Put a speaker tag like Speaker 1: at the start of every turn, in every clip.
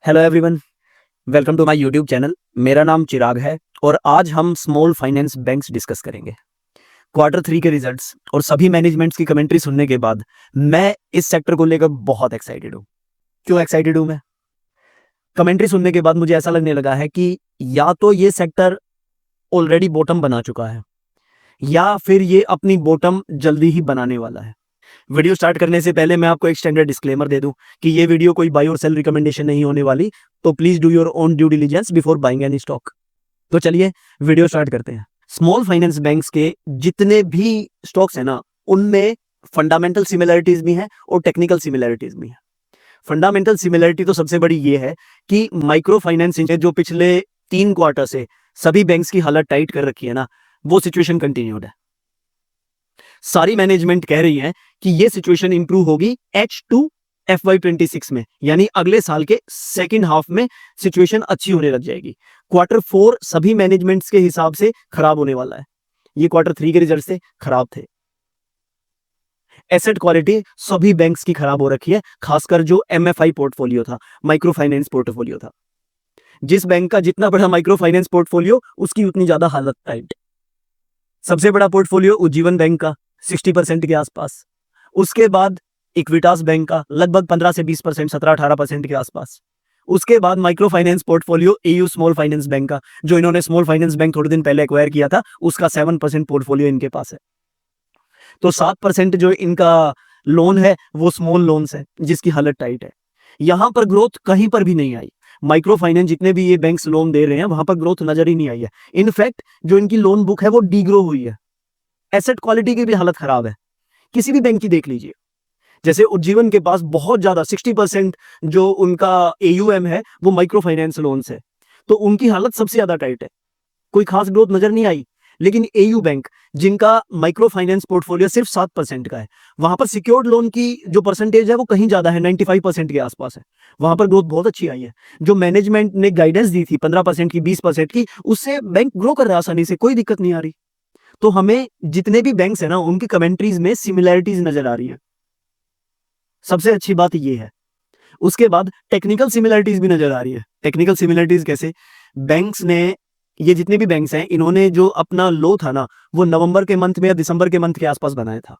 Speaker 1: Hello everyone, welcome to my YouTube channel. मेरा नाम चिराग है और आज हम स्मॉल फाइनेंस बैंक्स डिस्कस करेंगे। क्वार्टर 3 के रिजल्ट्स और सभी मैनेजमेंट्स की कमेंट्री सुनने के बाद मैं इस सेक्टर को लेकर बहुत एक्साइटेड हूँ। क्यों एक्साइटेड हूँ मैं? कमेंट्री सुनने के बाद मुझे ऐसा लगने लगा है कि या तो ये सेक्टर ऑलरेडी बॉटम बना चुका है या फिर ये अपनी बॉटम जल्दी ही बनाने वाला है। वीडियो स्टार्ट करने से पहले मैं आपको एक स्टैंडर्ड डिस्क्लेमर दे दूं कि ये वीडियो कोई बाय और सेल रिकमेंडेशन नहीं होने वाली, तो please do your own due diligence before buying any stock. तो चलिए वीडियो स्टार्ट करते हैं। स्मॉल फाइनेंस बैंक्स के जितने भी स्टॉक्स हैं ना, उनमें फंडामेंटल सिमिलरिटीज भी हैं और टेक्निकल सिमिलरिटीज भी हैं। फंडामेंटल सिमिलरिटी तो सबसे बड़ी ये है कि माइक्रो फाइनेंस ने जो पिछले 3 क्वार्टर से सभी बैंक्स की हालत टाइट कर रखी है ना, वो सिचुएशन कंटिन्यूड है। सारी मैनेजमेंट कह रही है कि ये सिचुएशन इंप्रूव होगी H2 FY26 में, यानी अगले साल के सेकंड हाफ में सिचुएशन अच्छी होने लग जाएगी। क्वार्टर 4 सभी मैनेजमेंट्स के हिसाब से खराब होने वाला है। ये क्वार्टर 3 के रिजल्ट से खराब थे। एसेट क्वालिटी सभी बैंक्स की खराब हो रखी है, खासकर जो MFI पोर्टफोलियो था, माइक्रो फाइनेंस पोर्टफोलियो था। जिस बैंक का जितना बड़ा माइक्रो फाइनेंस पोर्टफोलियो, उसकी उतनी ज्यादा हालत टाइट। सबसे बड़ा पोर्टफोलियो उज्जीवन बैंक का 60% के आसपास। उसके बाद इक्विटास बैंक का लगभग 15 से 20%, 17-18% के आसपास। उसके बाद micro finance portfolio AU small finance bank का, जो इन्होंने स्मॉल फाइनेंस बैंक थोड़े दिन पहले एक्वायर किया था, उसका 7% पोर्टफोलियो इनके पास है। तो 7% जो इनका लोन है वो स्मॉल लोन्स है, जिसकी हालत टाइट है। यहां पर ग्रोथ कहीं पर भी नहीं आई। माइक्रो फाइनेंस जितने भी ये बैंक्स लोन दे रहे हैं, वहां पर ग्रोथ नजर ही नहीं आई है। इनफैक्ट जो इनकी लोन बुक है वो डीग्रो हुई है। एसेट क्वालिटी की भी हालत खराब है, किसी भी बैंक की देख लीजिए। जैसे उज्जीवन के पास बहुत ज्यादा 60% जो उनका AUM है वो माइक्रो फाइनेंस लोन्स है, तो उनकी हालत सबसे ज्यादा टाइट है। कोई खास ग्रोथ नजर नहीं आई। लेकिन AU बैंक, जिनका माइक्रो फाइनेंस पोर्टफोलियो सिर्फ 7% का है, वहां पर सिक्योर्ड लोन की जो परसेंटेज है वो कहीं ज्यादा है, 95% के आसपास है। वहां पर ग्रोथ बहुत अच्छी आई है। जो मैनेजमेंट ने गाइडेंस दी थी 15% की, 20% की, उससे बैंक ग्रो कर रहा है आसानी से, कोई दिक्कत नहीं आ रही। तो हमें जितने भी बैंक्स है ना, उनकी कमेंट्रीज में सिमिलैरिटीज नजर आ रही है। सबसे अच्छी बात ये है। उसके बाद टेक्निकल सिमिलरिटीज भी नजर आ रही है। टेक्निकल सिमिलरिटीज कैसे? बैंक्स ने, ये जितने भी बैंक्स हैं, इन्होंने जो अपना लो था ना, वो नवंबर के मंथ में या दिसंबर के मंथ के आसपास बनाया था।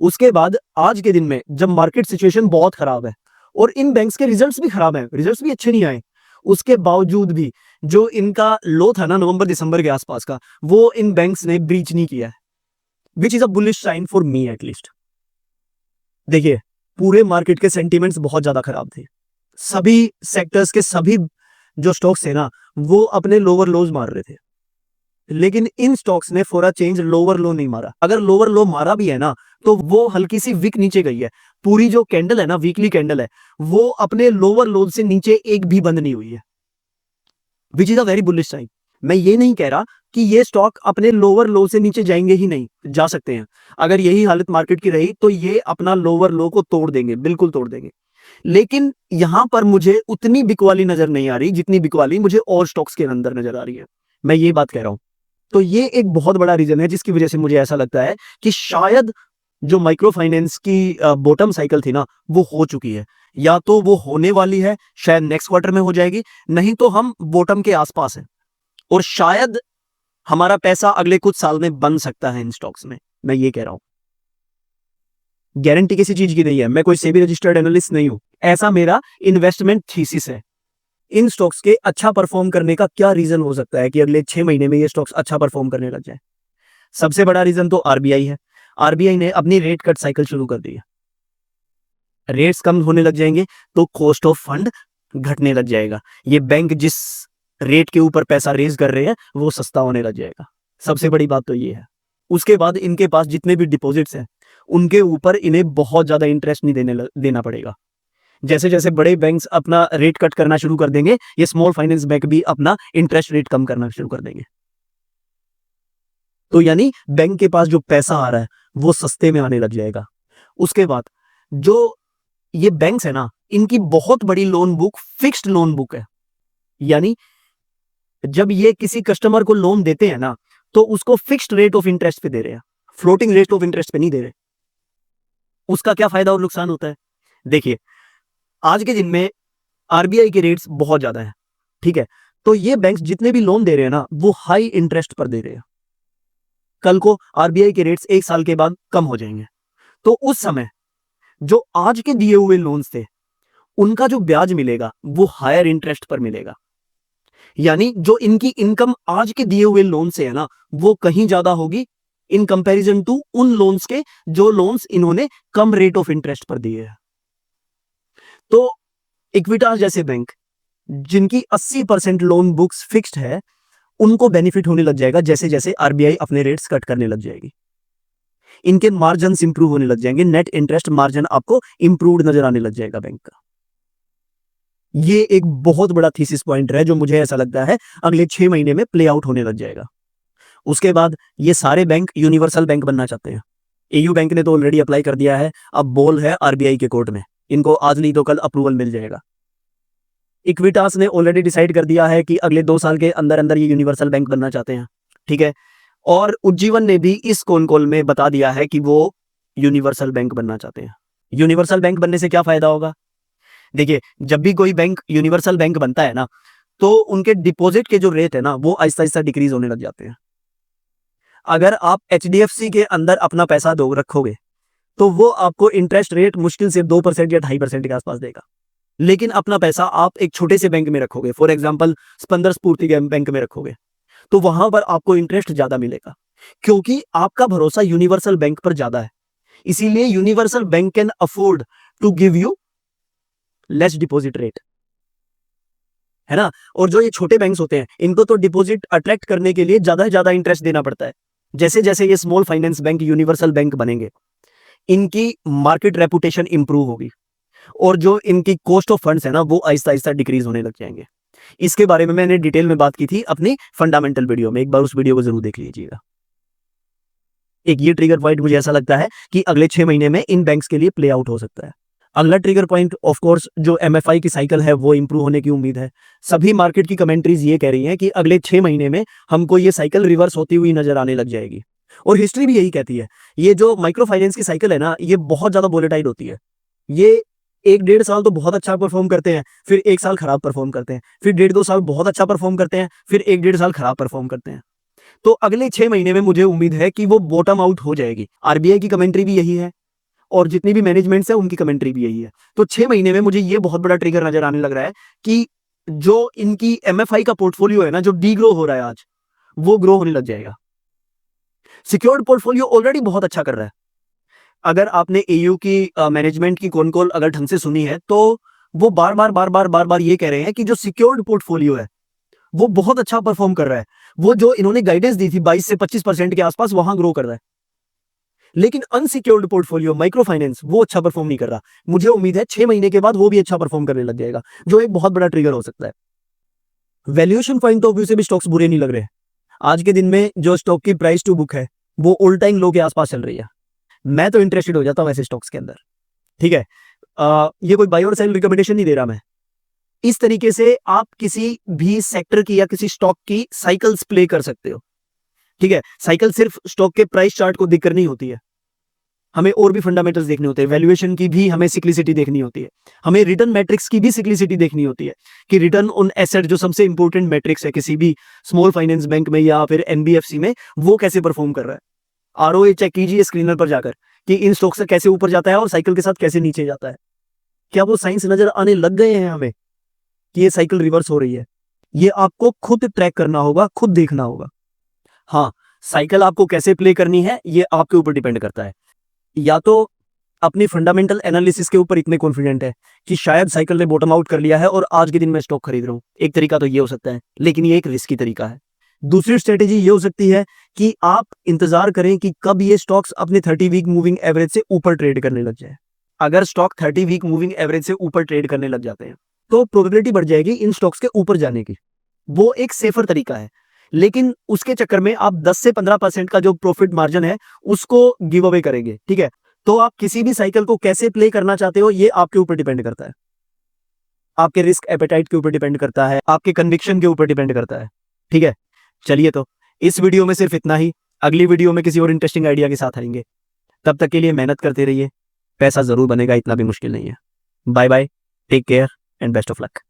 Speaker 1: उसके बाद आज के दिन में जब मार्केट सिचुएशन बहुत खराब है और इन बैंक्स के रिजल्ट्स भी खराब हैं, रिजल्ट्स भी अच्छे नहीं आए, उसके बावजूद भी जो इनका लो था ना नवंबर दिसंबर के आसपास का, वो इन बैंक्स ने ब्रीच नहीं किया है, which is a bullish sign for me at least. देखिए, पूरे मार्केट के सेंटिमेंट्स बहुत ज्यादा खराब थे। सभी सेक्टर्स के सभी जो स्टॉक्स थे ना, वो अपने लोअर लोज मार रहे थे। लेकिन इन स्टॉक्स ने फॉर अ चेंज लोअर लो नहीं मारा। अगर लोअर लो मारा भी है ना, तो वो हल्की सी विक नीचे गई है। पूरी जो कैंडल है ना, वीकली कैंडल है, वो अपने लोअर लो से नीचे एक भी बंद नहीं हुई है, which is a very bullish sign. मैं ये नहीं कह रहा कि ये स्टॉक अपने लोअर लो से नीचे जाएंगे ही नहीं, जा सकते हैं। अगर यही हालत मार्केट की रही तो ये अपना लोअर लो को तोड़ देंगे, बिल्कुल तोड़ देंगे। लेकिन यहां पर मुझे उतनी बिकवाली नजर नहीं आ रही जितनी बिकवाली मुझे और स्टॉक्स के अंदर नजर आ रही है। मैं ये बात कह रहा हूं। तो ये एक बहुत बड़ा रीजन है जिसकी वजह से मुझे ऐसा लगता है कि शायद जो माइक्रो फाइनेंस की बॉटम साइकिल थी ना, वो हो चुकी है, या तो वो होने वाली है, शायद नेक्स्ट क्वार्टर में हो जाएगी, नहीं तो हम बॉटम के आसपास हैं और शायद हमारा पैसा अगले कुछ साल में बन सकता है इन स्टॉक्स में। मैं ये कह रहा हूं। गारंटी किसी चीज की नहीं है, मैं कोई सेबी रजिस्टर्ड एनालिस्ट नहीं हूं, ऐसा मेरा इन्वेस्टमेंट थीसिस है। इन स्टॉक्स के अच्छा परफॉर्म करने का क्या रीजन हो सकता है कि अगले 6 महीने में ये स्टॉक्स अच्छा परफॉर्म करने लग जाए? सबसे बड़ा रीजन तो आरबीआई है। आरबीआई ने अपनी रेट कट साइकिल शुरू कर दी है। रेट्स कम होने लग जाएंगे तो कॉस्ट ऑफ फंड घटने लग जाएगा। ये बैंक जिस रेट के ऊपर पैसा रेज कर रहे हैं वो सस्ता होने लग जाएगा। सबसे बड़ी बात तो ये है। उसके बाद इनके पास जितने भी डिपॉजिट्स हैं, उनके ऊपर इन्हें बहुत ज्यादा इंटरेस्ट नहीं देना पड़ेगा। जैसे जैसे बड़े बैंक्स अपना रेट कट करना शुरू कर देंगे, ये स्मॉल फाइनेंस बैंक भी अपना इंटरेस्ट रेट कम करना शुरू कर देंगे। तो यानी बैंक के पास जो पैसा आ रहा है वो सस्ते में आने लग जाएगा। उसके बाद जो ये बैंक्स है ना, इनकी बहुत बड़ी loan book fixed loan book है। यानी जब ये किसी कस्टमर को लोन देते हैं ना, तो उसको फिक्स्ड रेट ऑफ इंटरेस्ट पे दे रहे हैं, फ्लोटिंग रेट ऑफ इंटरेस्ट पे नहीं दे रहे। उसका क्या फायदा और नुकसान होता है? देखिए, आज के दिन में आरबीआई के रेट्स बहुत ज्यादा है, ठीक है। तो ये बैंक्स जितने भी लोन दे रहे हैं ना, वो हाई इंटरेस्ट पर दे रहे हैं। कल को आरबीआई के रेट्स 1 साल के बाद कम हो जाएंगे, तो उस समय जो आज के दिए हुए लोन्स थे, उनका जो ब्याज मिलेगा वो हायर इंटरेस्ट पर मिलेगा। यानी जो इनकी इनकम आज के दिए हुए लोन से है ना, वो कहीं ज्यादा होगी इन कंपैरिजन टू उन लोन्स के जो लोन्स इन्होंने कम रेट ऑफ इंटरेस्ट पर दिए हैं। तो इक्विटास जैसे बैंक जिनकी 80% लोन बुक्स फिक्स्ड है, उनको बेनिफिट होने लग जाएगा जैसे जैसे आरबीआई अपने रेट्स कट करने लग जाएगी। इनके मार्जिन इंप्रूव होने लग जाएंगे, नेट इंटरेस्ट मार्जिन आपको इंप्रूव्ड नजर आने लग जाएगा बैंक का। ये एक बहुत बड़ा थीसिस पॉइंट है जो मुझे ऐसा लगता है अगले 6 महीने में प्ले आउट होने लग जाएगा। उसके बाद ये सारे बैंक यूनिवर्सल बैंक बनना चाहते हैं। एयू बैंक ने तो ऑलरेडी अप्लाई कर दिया है, अब बॉल है आरबीआई के कोर्ट में, इनको आज नहीं तो कल अप्रूवल मिल जाएगा। इक्विटास ने ऑलरेडी डिसाइड कर दिया है कि अगले 2 साल के अंदर अंदर ये यूनिवर्सल बैंक बनना चाहते हैं, ठीक है। और उज्जीवन ने भी इस कॉन कॉल में बता दिया है कि वो यूनिवर्सल बैंक बनना चाहते हैं। यूनिवर्सल बैंक बनने से क्या फायदा होगा? देखिए, जब भी कोई बैंक यूनिवर्सल बैंक बनता है ना, तो उनके डिपॉजिट के जो रेट है ना, वो आहिस्ता आहिस्ता डिक्रीज होने लग जाते हैं। अगर आप एचडीएफसी के अंदर अपना पैसा दो रखोगे, तो वो आपको इंटरेस्ट रेट मुश्किल से 2% या 2.5% के आसपास देगा। लेकिन अपना पैसा आप एक छोटे से बैंक में रखोगे, फॉर एग्जांपल स्पंदर स्फूर्ति बैंक में रखोगे, तो वहां पर आपको इंटरेस्ट ज्यादा मिलेगा, क्योंकि आपका भरोसा यूनिवर्सल बैंक पर ज्यादा है। इसीलिए universal bank can afford to give you less deposit rate, है ना। और जो ये छोटे बैंक्स होते हैं, इनको तो डिपॉजिट अट्रैक्ट करने के लिए ज्यादा से ज्यादा इंटरेस्ट देना पड़ता है। जैसे जैसे ये small finance bank universal bank बनेंगे, इनकी मार्केट रेपुटेशन इंप्रूव होगी, और जो इनकी कॉस्ट ऑफ फंड्स है ना, वो आहिस्ता आहिस्ता डिक्रीज होने लग जाएंगे। इसके बारे में मैंने डिटेल में बात की थी अपनी फंडामेंटल वीडियो में, एक बार उस वीडियो को जरूर देख लीजिएगा। एक ये ट्रिगर पॉइंट मुझे ऐसा लगता है कि अगले 6 महीने में इन बैंक्स के लिए प्ले आउट हो सकता है। अगला ट्रिगर पॉइंट ऑफ कोर्स जो एमएफआई की साइकिल है, वो इंप्रूव होने की उम्मीद है। सभी मार्केट की कमेंट्रीज ये कह रही हैं कि अगले 6 महीने में हमको ये साइकिल रिवर्स होती हुई नजर आने लग जाएगी, और हिस्ट्री भी यही कहती है। ये जो माइक्रो फाइनेंस की साइकिल है ना, ये बहुत ज्यादा वोलेटाइल होती है। ये 1-1.5 साल तो बहुत अच्छा परफॉर्म करते हैं, फिर 1 साल खराब परफॉर्म करते हैं, फिर 1.5-2 साल बहुत अच्छा परफॉर्म करते हैं, फिर 1-1.5 साल खराब परफॉर्म करते हैं। तो अगले 6 महीने में मुझे उम्मीद है कि वो बॉटम आउट हो जाएगी। आरबीआई की कमेंट्री भी यही है, और जितनी भी मैनेजमेंट्स है उनकी कमेंट्री भी यही है। तो 6 महीने में मुझे ये बहुत बड़ा ट्रिगर नजर आने लग रहा है कि जो इनकी एमएफआई का पोर्टफोलियो है ना, जो डी ग्रो हो रहा है आज, वो ग्रो होने लग जाएगा। सिक्योर्ड पोर्टफोलियो ऑलरेडी बहुत अच्छा कर रहा है। अगर आपने एयू की मैनेजमेंट की कॉन कॉल अगर ढंग से सुनी है, तो वो बार बार ये कह रहे हैं कि जो सिक्योर्ड पोर्टफोलियो है वो बहुत अच्छा परफॉर्म कर रहा है। वो जो इन्होंने गाइडेंस दी थी 22 से 25% के आसपास, वहां ग्रो कर रहा है। लेकिन अनसिक्योर्ड पोर्टफोलियो माइक्रो फाइनेंस वो अच्छा परफॉर्म नहीं कर रहा। मुझे उम्मीद है 6 महीने के बाद वो भी अच्छा परफॉर्म करने लग जाएगा, जो एक बहुत बड़ा ट्रिगर हो सकता है। वैल्यूएशन पॉइंट ऑफ व्यू से भी स्टॉक्स बुरे नहीं लग रहे। आज के दिन में जो स्टॉक की प्राइस टू बुक है, वो ऑल टाइम लो के आसपास चल रही है। मैं तो इंटरेस्टेड हो जाता हूं ऐसे स्टॉक्स के अंदर, ठीक है। ये कोई बाय और सेल रिकमेंडेशन नहीं दे रहा मैं। इस तरीके से आप किसी भी सेक्टर की या किसी स्टॉक की साइकिल्स प्ले कर सकते हो, ठीक है। साइकिल सिर्फ स्टॉक के प्राइस चार्ट को देखकर नहीं होती है, हमें और भी फंडामेंटल्स देखने होते हैं। वैल्यूएशन की भी हमें सिक्लिसिटी देखनी होती है, हमें रिटर्न मैट्रिक्स की भी सिक्लिसिटी देखनी होती है कि रिटर्न ऑन एसेट जो सबसे इंपॉर्टेंट मैट्रिक्स है किसी भी स्मॉल फाइनेंस बैंक में या फिर एनबीएफसी में, वो कैसे परफॉर्म कर रहा है। आरओए चेक कीजिए स्क्रीनर पर जाकर कि इन स्टॉक से कैसे ऊपर जाता है और साइकिल के साथ कैसे नीचे जाता है। क्या वो साइंस नजर आने लग गए हैं हमें कि ये साइकिल रिवर्स हो रही है? ये आपको खुद ट्रैक करना होगा, खुद देखना होगा। हाँ, साइकिल आपको कैसे प्ले करनी है ये आपके ऊपर डिपेंड करता है। या तो अपनी फंडामेंटल एनालिसिस के ऊपर इतने कॉन्फिडेंट है कि शायद साइकिल ने बॉटम आउट कर लिया है और आज के दिन मैं स्टॉक खरीद रहा हूं। एक तरीका तो ये हो सकता है, लेकिन ये एक रिस्की तरीका है। दूसरी स्ट्रेटेजी ये हो सकती है कि आप इंतजार करें कि कब ये स्टॉक्स अपने 30 वीक मूविंग एवरेज से ऊपर ट्रेड करने लग जाए। अगर स्टॉक 30 वीक मूविंग एवरेज से ऊपर ट्रेड करने लग जाते हैं, तो प्रोबेबिलिटी बढ़ जाएगी इन स्टॉक्स के ऊपर जाने की। वो एक सेफर तरीका है, लेकिन उसके चक्कर में आप 10 से 15% का जो प्रॉफिट मार्जिन है उसको गिव अवे करेंगे, ठीक है। तो आप किसी भी साइकिल को कैसे प्ले करना चाहते हो ये आपके ऊपर डिपेंड करता है, आपके रिस्क एपेटाइट के ऊपर डिपेंड करता है, आपके कन्विक्शन के ऊपर डिपेंड करता है, ठीक है। चलिए, तो इस वीडियो में सिर्फ इतना ही। अगली वीडियो में किसी और इंटरेस्टिंग आइडिया के साथ आएंगे। तब तक के लिए मेहनत करते रहिए, पैसा जरूर बनेगा, इतना भी मुश्किल नहीं है। Bye bye, take care and best of luck.